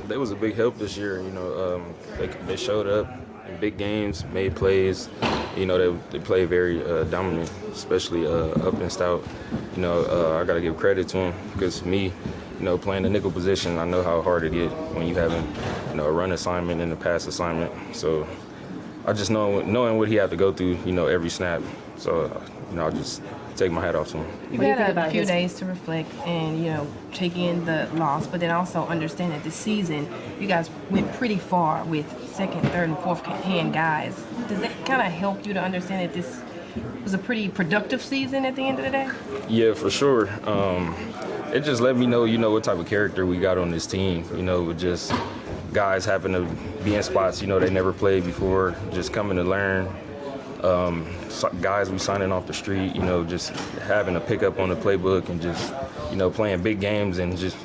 They was a big help this year. They showed up in big games, made plays. They play very dominant, especially up and stout. I got to give credit to them because me, playing the nickel position, I know how hard it is when you having, a run assignment and a pass assignment. So I just knowing what he had to go through, every snap. So, I just take my hat off to him. You had a few days to reflect and, take in the loss, but then also understand that this season you guys went pretty far with second, third, and fourth hand guys. Does that kind of help you to understand that this was a pretty productive season at the end of the day? Yeah, for sure. It just let me know, what type of character we got on this team, with just guys having to be in spots, they never played before, just coming to learn. Guys we signing off the street, just having a pickup on the playbook and just, playing big games and just,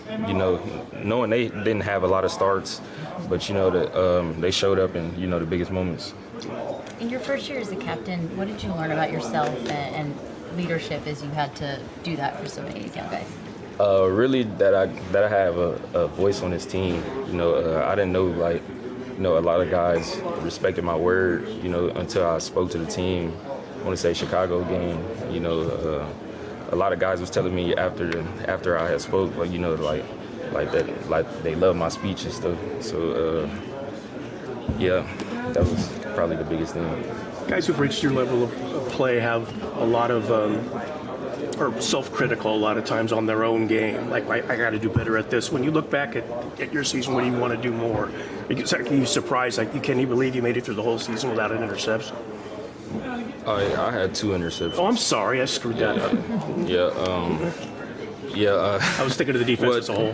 knowing they didn't have a lot of starts, but, they showed up in, the biggest moments. In your first year as a captain, what did you learn about yourself and leadership as you had to do that for so many young guys? Really that I have a voice on this team. I didn't know, a lot of guys respected my word, until I spoke to the team. I want to say Chicago game, a lot of guys was telling me after I had spoke, that they love my speech and stuff. So, that was probably the biggest thing. Guys who've reached your level of play have a lot of are self-critical a lot of times on their own game. Like, I got to do better at this. When you look back at your season, what do you want to do more? Are you surprised? Like, you can't even believe you made it through the whole season without an interception? I had 2 interceptions. Oh, I'm sorry. I screwed that up. I was thinking of the defense as a whole.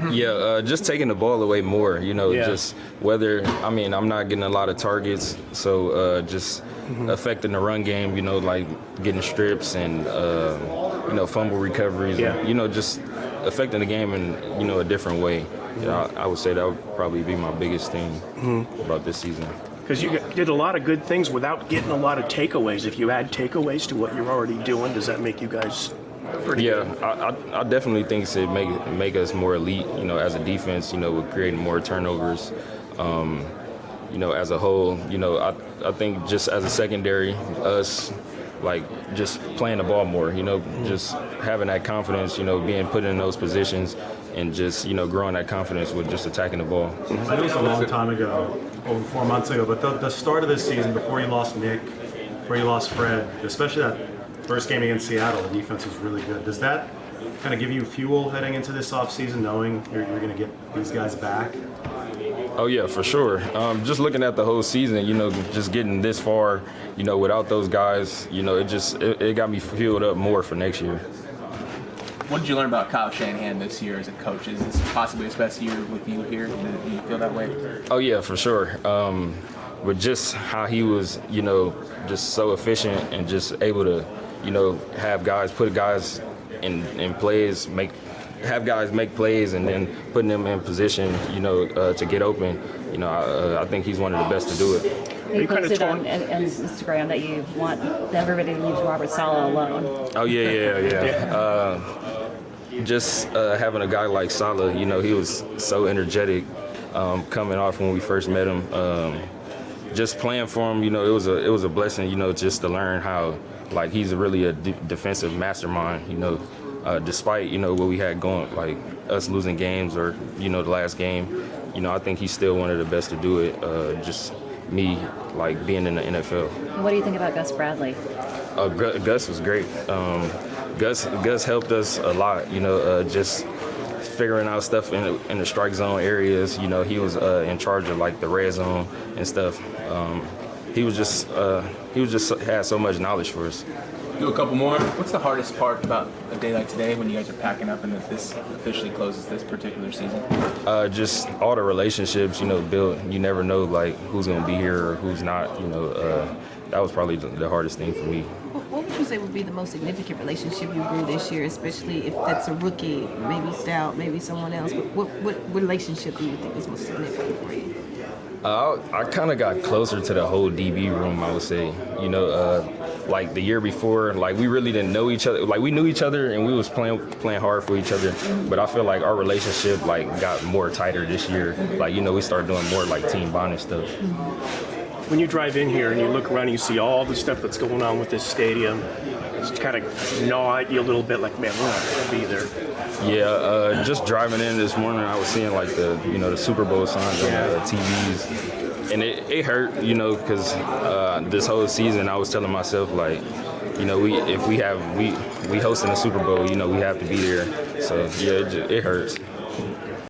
Just taking the ball away more, just I'm not getting a lot of targets, so just affecting the run game, like getting strips and, fumble recoveries, and, just affecting the game in, a different way. I would say that would probably be my biggest thing about this season. Because you did a lot of good things without getting a lot of takeaways. If you add takeaways to what you're already doing, does that make you guys pretty good? I definitely think it make us more elite, as a defense, with creating more turnovers. As a whole, I think just as a secondary, us, just playing the ball more, just having that confidence, being put in those positions and just, growing that confidence with just attacking the ball. I know it was a long time ago, over 4 months ago, but the start of this season, before you lost Nick, before you lost Fred, especially that first game against Seattle, the defense was really good. Does that kind of give you fuel heading into this offseason, knowing you're going to get these guys back? Oh, yeah, for sure. Just looking at the whole season, just getting this far, without those guys, it got me fueled up more for next year. What did you learn about Kyle Shanahan this year as a coach? Is this possibly his best year with you here? Do you feel that way? Oh, yeah, for sure. But just how he was, just so efficient and just able to, have guys, put guys in plays, have guys make plays and then putting them in position, to get open. I think he's one of the best to do it. You posted on Instagram that you want everybody to leave Robert Saleh alone. Oh, yeah. Just having a guy like Saleh, he was so energetic coming off when we first met him. Just playing for him, it was a blessing, just to learn how, he's really a defensive mastermind, despite, what we had going, us losing games or, the last game, I think he's still one of the best to do it. Just me, being in the NFL. What do you think about Gus Bradley? Gus was great. Gus helped us a lot, just figuring out stuff in the strike zone areas. He was in charge of the red zone and stuff. He was just had so much knowledge for us. Do a couple more. What's the hardest part about a day like today when you guys are packing up and that this officially closes this particular season? Just all the relationships, built. You never know who's going to be here or who's not. That was probably the hardest thing for me. What would you say would be the most significant relationship you grew this year, especially if that's a rookie, maybe Stout, maybe someone else? What relationship do you think is most significant for you? I kind of got closer to the whole DB room, I would say. You know, like the year before, like we really didn't know each other. Like we knew each other and we was playing hard for each other. But I feel like our relationship like got more tighter this year. Like, you know, we started doing more like team bonding stuff. When you drive in here and you look around and you see all the stuff that's going on with this stadium, it's kind of gnaw at you a little bit like, man, we're not going to be there. Yeah, just driving in this morning, I was seeing like the Super Bowl signs on the TVs, and it hurt, you know, because this whole season I was telling myself like, you know, we hosting the Super Bowl, you know, we have to be there. So yeah, it hurts.